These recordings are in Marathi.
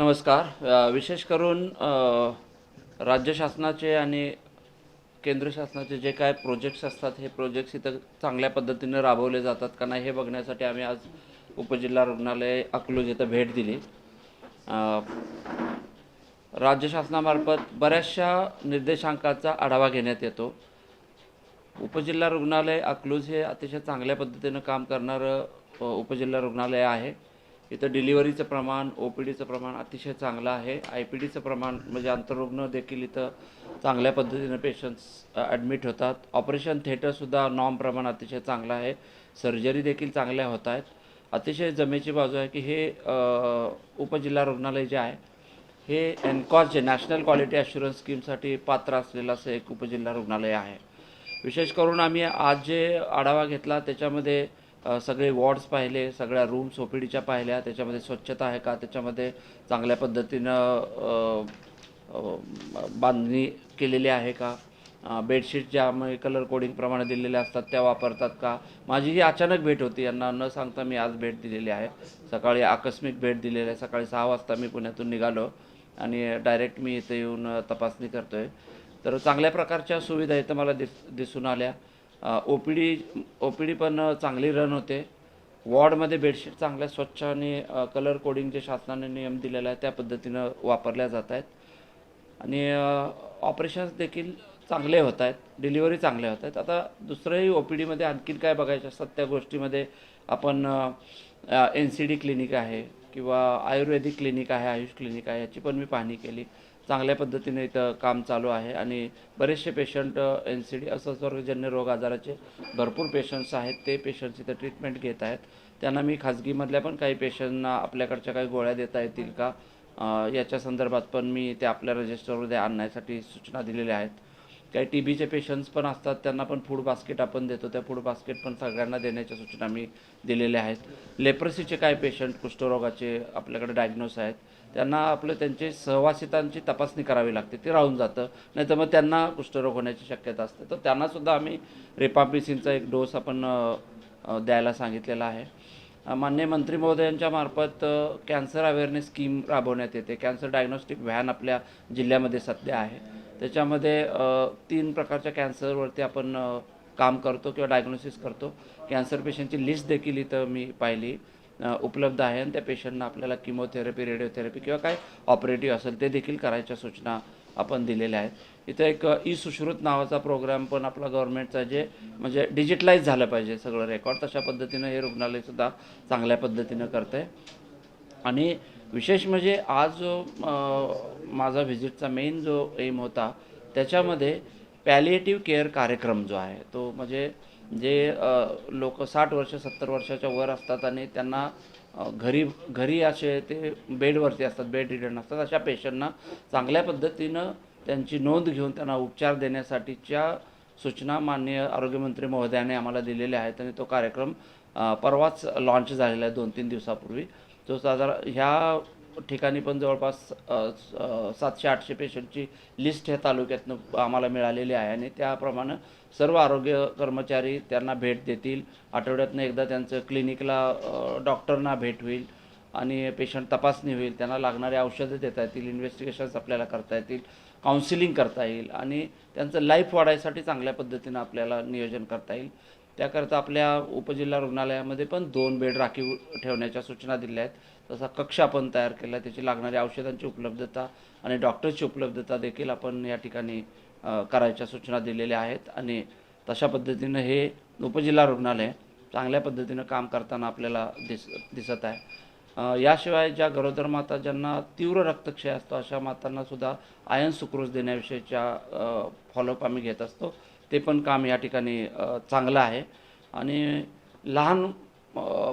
नमस्कार. विशेष करून राज्य शासनाचे आणि केंद्र शासनाचे जे काय प्रोजेक्ट्स असतात हे प्रोजेक्ट्स इथं चांगल्या पद्धतीने राबवले जातात का नाही हे बघण्यासाठी आम्ही आज उपजिल्हा रुग्णालय अकलूज इथं भेट दिली. राज्य शासनामार्फत बऱ्याचशा निर्देशांकाचा आढावा घेण्यात येतो. उपजिल्हा रुग्णालय अकलूज हे अतिशय चांगल्या पद्धतीनं काम करणारं उपजिल्हा रुग्णालय आहे. इथं डिलिव्हरीचं प्रमाण, OPDचं प्रमाण अतिशय चांगलं आहे. IPDचं प्रमाण म्हणजे आंतररुग्ण देखील इथं चांगल्या पद्धतीनं पेशंट्स ॲडमिट होतात. ऑपरेशन थिएटरसुद्धा नॉर्मप्रमाण अतिशय चांगलं आहे. सर्जरी देखील चांगल्या होत आहेत. अतिशय जमेची बाजू आहे की हे उपजिल्हा रुग्णालय जे आहे हे NCOS जे नॅशनल क्वालिटी ॲश्युरन्स स्कीमसाठी पात्र असलेलं असं एक उपजिल्हा रुग्णालय आहे. विशेष करून आम्ही आज जे आढावा घेतला त्याच्यामध्ये सगळे वॉर्ड्स पाहिले, सगळ्या रूम्स OPDच्या पाहिल्या, त्याच्यामध्ये स्वच्छता आहे का, त्याच्यामध्ये चांगल्या पद्धतीनं बांधणी केलेली आहे का, बेडशीट ज्या कलर कोडिंगप्रमाणे दिलेल्या असतात त्या वापरतात का. माझी ही अचानक भेट होती, यांना न सांगता मी आज भेट दिलेली आहे. सकाळी आकस्मिक भेट दिलेली आहे. सकाळी 6 वाजता मी पुण्यातून निघालो आणि डायरेक्ट मी इथे येऊन तपासणी करतो आहे. तर चांगल्या प्रकारच्या सुविधा इथं मला दिसून आल्या. OPD पण चांगली रन होते. वॉर्डमध्ये बेडशीट चांगल्या स्वच्छ आणि कलर कोडिंग जे शासनाने नियम दिलेला आहे त्या पद्धतीनं वापरल्या जात आहेत आणि ऑपरेशन्स देखील चांगले होत आहेत, डिलिव्हरी चांगल्या होत आहेत. आता दुसरंही OPDमध्ये आणखीन काय बघायचं असतात त्या गोष्टीमध्ये आपण NCD क्लिनिक आहे किंवा आयुर्वेदिक क्लिनिक आहे, आयुष क्लिनिक आहे, याची पण मी पाहणी केली. चांगल्या पद्धतीने इथं काम चालू आहे आणि बरेचसे पेशंट NCD असंसर्गजन्य रोग आजाराचे भरपूर पेशंट्स आहेत. ते पेशंट्स इथं ट्रीटमेंट घेत आहेत. त्यांना मी खाजगीमधल्या पण काही पेशंटना आपल्याकडच्या काही गोळ्या देता येतील का याच्या संदर्भात पण मी ते आपल्या रजिस्टरमध्ये आणण्यासाठी सूचना दिलेल्या आहेत. काही TBचे पेशंट्स पण असतात, त्यांना पण फूड बास्केट आपण देतो. त्या फूड बास्केट पण सगळ्यांना देण्याच्या सूचना मी दिलेल्या आहेत. लेप्रसीचे काय पेशंट कुष्ठरोगाचे आपल्याकडे डायग्नोस आहेत, त्यांना त्यांचे सहवासितांची तपासणी करावी लागते, ते राहून जातं. नाही तर मग त्यांना कुष्ठरोग होण्याची शक्यता असते. तर त्यांनासुद्धा आम्ही रिपाम्पिसिनचा एक डोस आपण द्यायला सांगितलेला आहे. माननीय मंत्री महोदयांच्या मार्फत कॅन्सर अवेअरनेस स्कीम राबवण्यात येते. कॅन्सर डायग्नोस्टिक व्हॅन आपल्या जिल्ह्यामध्ये सध्या आहे. त्याच्यामध्ये 3 प्रकारच्या कॅन्सरवरती आपण काम करतो किंवा डायग्नोसिस करतो. कॅन्सर पेशंटची लिस्ट देखील इथं मी पाहिली उपलब्ध आहे आणि त्या पेशंटना आपल्याला किमोथेरपी, रेडिओथेरपी किंवा काय ऑपरेटिव्ह असेल ते देखील करायच्या सूचना आपण दिलेल्या आहेत. इथं एक सुश्रुत नावाचा प्रोग्राम पण आपला गव्हर्नमेंटचा जे म्हणजे डिजिटलाइज झालं पाहिजे सगळं रेकॉर्ड, तशा पद्धतीनं हे रुग्णालयसुद्धा चांगल्या पद्धतीनं करतं आहे. आणि विशेष म्हणजे आज जो माझा व्हिजिटचा मेन जो एम होता त्याच्यामध्ये पॅलिएटिव्ह केअर कार्यक्रम जो आहे तो म्हणजे जे लोक 60 वर्ष 70 वर्षाच्या वर असतात आणि त्यांना घरी असे ते बेडवरती असतात, बेड रिडन असतात, अशा पेशंटना चांगल्या पद्धतीनं त्यांची नोंद घेऊन त्यांना उपचार देण्यासाठीच्या सूचना माननीय आरोग्यमंत्री महोदयाने आम्हाला दिलेल्या आहेत आणि तो कार्यक्रम परवाच लॉन्च झालेला आहे 2-3 दिवसापूर्वी. तो साधारण ह्या ठिकाणी पण जवळपास 700-800 पेशंटची लिस्ट ह्या तालुक्यातनं आम्हाला मिळालेली आहे आणि त्याप्रमाणे सर्व आरोग्य कर्मचारी त्यांना भेट देतील. आठवड्यातनं एकदा त्यांचं क्लिनिकला डॉक्टरना भेट होईल आणि पेशंट तपासणी होईल, त्यांना लागणारे औषधं देता येतील, इन्व्हेस्टिगेशन्स आपल्याला करता येतील, काउन्सिलिंग करता येईल आणि त्यांचं लाईफ वाढायसाठी चांगल्या पद्धतीनं आपल्याला नियोजन करता येईल. त्याकरता आपल्या उपजिल्हा रुग्णालयामध्ये पण 2 बेड राखीव ठेवण्याच्या सूचना दिल्या आहेत. तसा कक्ष आपण तयार केला आहे. त्याची लागणाऱ्या औषधांची उपलब्धता आणि डॉक्टरची उपलब्धता देखील आपण या ठिकाणी करायच्या सूचना दिलेल्या आहेत आणि तशा पद्धतीनं हे उपजिल्हा रुग्णालय चांगल्या पद्धतीनं काम करताना आपल्याला दिसत आहे. याशिवाय ज्या गरोदर माता ज्यांना तीव्र रक्तक्षय असतो अशा मातांनासुद्धा आयर्न सुक्रोज देण्याविषयीच्या फॉलोअप आम्ही घेत असतो. ते पण काम या ठिकाणी चांगलं आहे आणि लहान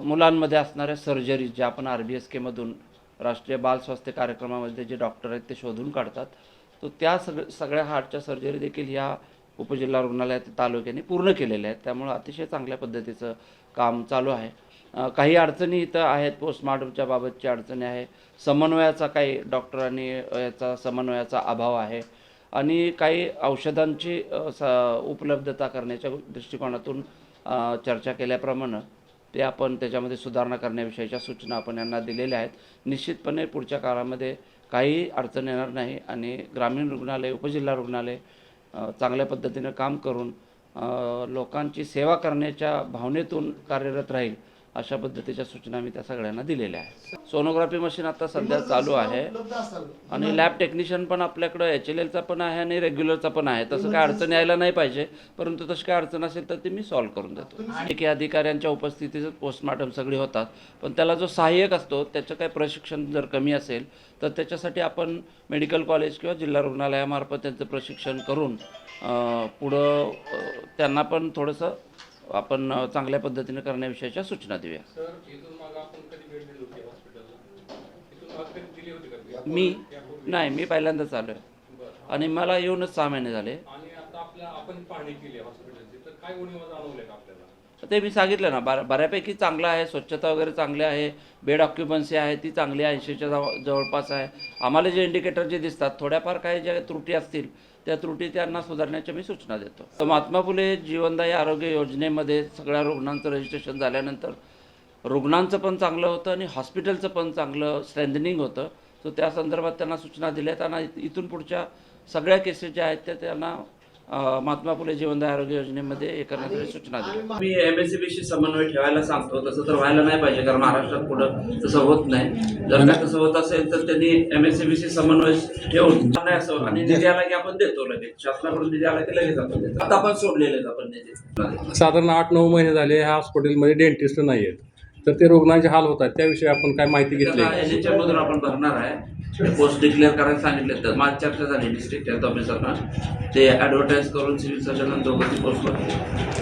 मुलांमध्ये असणाऱ्या सर्जरीज ज्या आपण RBSKमधून राष्ट्रीय बाल स्वास्थ्य कार्यक्रमामध्ये जे डॉक्टर आहेत ते शोधून काढतात, तो त्या सगळ्या हार्टच्या सर्जरी देखील ह्या उपजिल्हा रुग्णालयात तालुक्याने पूर्ण केलेल्या आहेत. त्यामुळं अतिशय चांगल्या पद्धतीचं काम चालू आहे. काही अडचणी इथं आहेत, पोस्टमॉर्टमच्या बाबतची अडचणी आहे, समन्वयाचा काही डॉक्टरांनी याचा समन्वयाचा अभाव आहे आणि काही औषधांची उपलब्धता करण्याच्या दृष्टिकोनातून चर्चा केल्याप्रमाणे ते आपण त्याच्यामध्ये सुधारणा करण्याविषयीच्या सूचना आपण यांना दिलेल्या आहेत. निश्चितपणे पुढच्या काळामध्ये काही अडचण येणार नाही आणि ग्रामीण रुग्णालय, उपजिल्हा रुग्णालय चांगल्या पद्धतीनं काम करून लोकांची सेवा करण्याच्या भावनेतून कार्यरत राहील अशा पद्धतीच्या सूचना मी त्या सगळ्यांना दिलेल्या आहेत. सोनोग्राफी मशीन आता सध्या चालू आहे आणि लॅब टेक्निशियन पण आपल्याकडं HLLचा पण आहे आणि रेग्युलरचा पण आहे. तसं काय अडचण यायला नाही पाहिजे, परंतु तशी काय अडचण असेल तर ती मी सॉल्व्ह करून देतो. की अधिकाऱ्यांच्या उपस्थितीत पोस्टमॉर्टम सगळी होतात, पण त्याला जो सहाय्यक असतो त्याचं काय प्रशिक्षण जर कमी असेल तर त्याच्यासाठी आपण मेडिकल कॉलेज किंवा जिल्हा रुग्णालयामार्फत त्यांचं प्रशिक्षण करून पुढं त्यांना पण थोडंसं आपण चांगल्या पद्धतीने करण्याविषयीच्या सूचना देऊया. सर, इथून माग आपण कधी भेट दिली होती हॉस्पिटलला? इथून माग कधी दिली होती का? मी पहिल्यांदाच आलो आहे आणि मला येऊनच 6 महिने झाले. आणि आता आपण पाहणी केली हॉस्पिटलची, तर काय उणीवा जाणवल्या का आपल्याला? ते मी सांगितलं ना, बऱ्यापैकी चांगलं आहे, स्वच्छता वगैरे चांगली आहे, बेड ऑक्युपन्सी आहे ती चांगली आहे, 80च्या जवळपास आहे. आम्हाला जे इंडिकेटर जे दिसतात थोड्याफार काही ज्या त्रुटी असतील त्या त्रुटी त्यांना सुधारण्याच्या मी सूचना देतो. महात्मा फुले जीवनदायी आरोग्य योजनेमध्ये सगळ्या रुग्णांचं रजिस्ट्रेशन झाल्यानंतर रुग्णांचं पण चांगलं होतं आणि हॉस्पिटलचं पण चांगलं स्ट्रेंथनिंग होतं. सो त्या संदर्भात त्यांना सूचना दिल्यात आणि इथून पुढच्या सगळ्या केसेस ज्या आहेत त्या त्यांना महात्मा फुले जीवनदायी आरोग्य योजनेमध्ये हे करण्यासाठी सूचना दिल्या. मी MSCBशी समन्वय ठेवायला सांगतो. तसं तर व्हायला नाही पाहिजे, कारण महाराष्ट्रात पुढं तसं होत नाही. जर का तसं होत असेल तर त्यांनी MSCBशी समन्वय ठेवून असं आणि निधी आला की आपण देतो लगेच. शासनाकडून निधी आला की लगेच आपण देतो. आता आपण सोडलेले आपण निधी. साधारण 8-9 महिने झाले ह्या हॉस्पिटलमध्ये डेंटिस्ट नाही आहेत, तर ते रुग्णांचे हाल होतात. त्याविषयी आपण काय माहिती घेतली? NHM मधून आपण भरणार आहे. पोस्ट डिक्लेअर करायला सांगितले, तर माझी चर्चा झाली डिस्ट्रिक्ट हेल्थ ऑफिसरना. ते ॲडव्हर्टाईज करून सिव्हिल सर्जन दोघांची पोस्ट भरली.